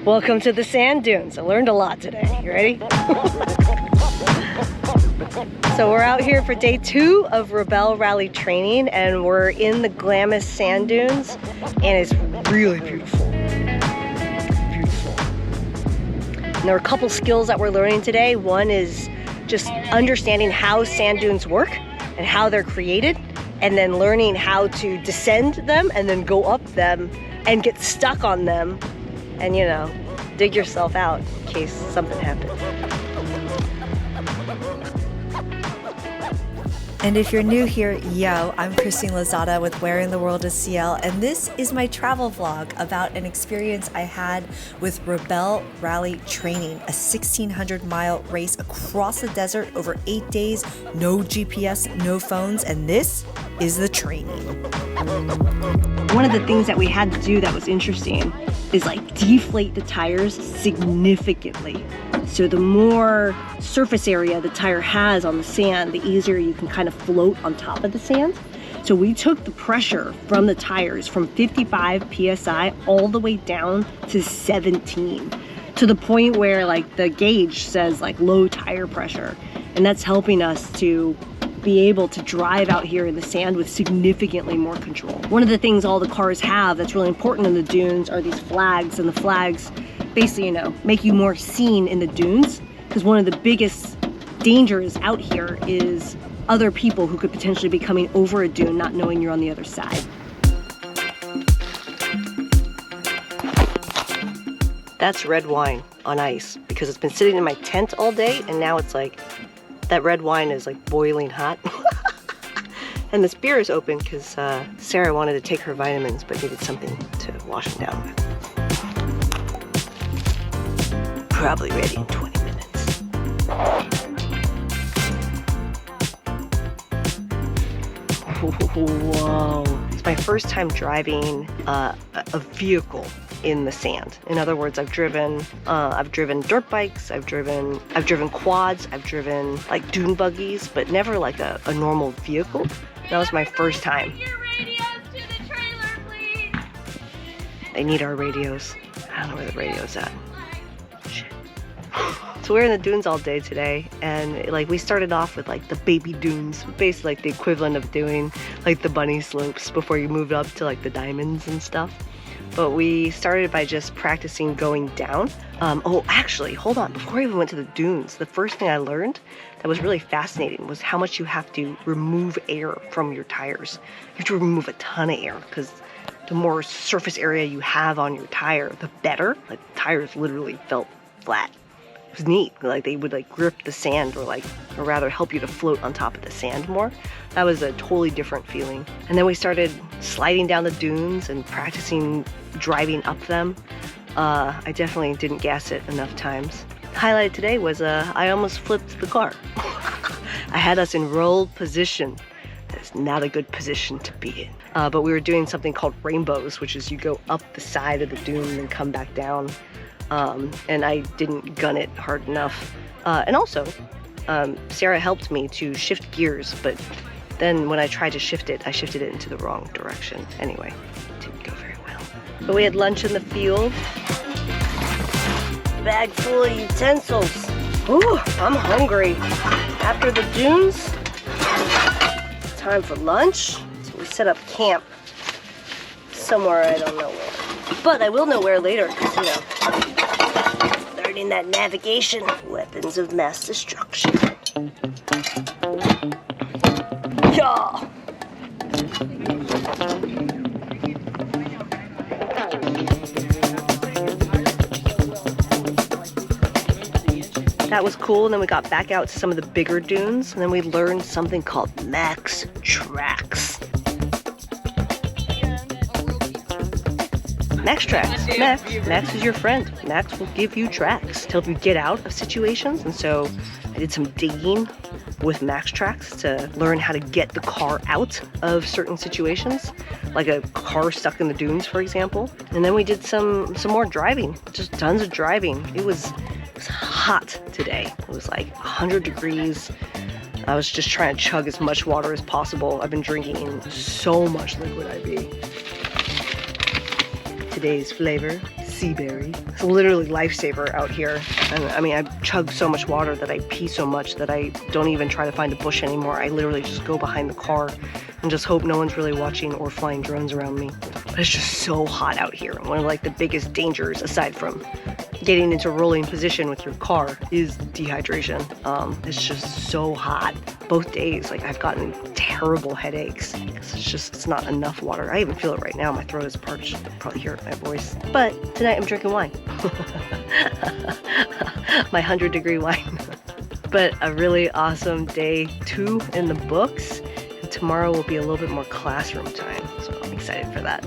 Welcome to the sand dunes. I learned a lot today. You ready? So we're out here for day 2 of Rebelle Rally training, and we're in the Glamis sand dunes, and it's really beautiful. Beautiful. And there are a couple skills that we're learning today. One is just understanding how sand dunes work and how they're created, and then learning how to descend them and then go up them and get stuck on them and, you know, dig yourself out in case something happens. And if you're new here, yo, I'm Christine Lozada with Where in the World is CL, and this is my travel vlog about an experience I had with Rebelle Rally training, a 1,600-mile race across the desert over 8 days, no GPS, no phones, and this is the training. One of the things that we had to do that was interesting is like deflate the tires significantly. So the more surface area the tire has on the sand, the easier you can kind of float on top of the sand. So we took the pressure from the tires from 55 PSI all the way down to 17, to the point where like the gauge says like low tire pressure. And that's helping us to be able to drive out here in the sand with significantly more control. One of the things all the cars have that's really important in the dunes are these flags, and the flags basically, you know, make you more seen in the dunes, because one of the biggest dangers out here is other people who could potentially be coming over a dune not knowing you're on the other side. That's red wine on ice because it's been sitting in my tent all day, and now it's like that red wine is like boiling hot. And this beer is open because Sarah wanted to take her vitamins but needed something to wash them down with. Probably ready in 20 minutes. Whoa. It's my first time driving a vehicle in the sand. In other words, I've driven dirt bikes, I've driven quads, I've driven like dune buggies, but never like a normal vehicle. That was my first time. Your radios to the trailer, please. They need our radios. I don't know where the radio's at. Shit. So we're in the dunes all day today, and like we started off with like the baby dunes, basically like the equivalent of doing like the bunny slopes before you moved up to like the diamonds and stuff. But we started by just practicing going down. Oh, actually, hold on. Before I even went to the dunes, the first thing I learned that was really fascinating was how much you have to remove air from your tires. You have to remove a ton of air because the more surface area you have on your tire, the better. Like the tires literally felt flat. It was neat. Like they would like grip the sand or rather help you to float on top of the sand more. That was a totally different feeling. And then we started sliding down the dunes and practicing driving up them. I definitely didn't gas it enough times. The highlight today was I almost flipped the car. I had us in roll position. That's not a good position to be in. But we were doing something called rainbows, which is you go up the side of the dune and come back down. And I didn't gun it hard enough. And also, Sarah helped me to shift gears, but then when I tried to shift it, I shifted it into the wrong direction. Anyway, it didn't go very well. But we had lunch in the field. Bag full of utensils. Ooh, I'm hungry. After the dunes, time for lunch. So we set up camp somewhere, I don't know where. But I will know where later, because, you know, learning that navigation, weapons of mass destruction. Yeah. That was cool, and then we got back out to some of the bigger dunes, and then we learned something called max tracks. Max tracks. Max is your friend. Max will give you tracks to help you get out of situations. And so I did some digging with Max tracks to learn how to get the car out of certain situations, like a car stuck in the dunes, for example. And then we did some more driving, just tons of driving. It was hot today. It was like 100 degrees. I was just trying to chug as much water as possible. I've been drinking so much liquid IV. Today's flavor, sea berry. It's literally lifesaver out here. And I mean, I chug so much water that I pee so much that I don't even try to find a bush anymore. I literally just go behind the car and just hope no one's really watching or flying drones around me. But it's just so hot out here. One of like the biggest dangers, aside from getting into rolling position with your car, is dehydration. It's just so hot. Both days, like I've gotten terrible headaches. It's not enough water. I even feel it right now. My throat is parched. You can probably hear it in my voice. But tonight I'm drinking wine. My 100-degree wine. But a really awesome day 2 in the books. And tomorrow will be a little bit more classroom time. So I'm excited for that.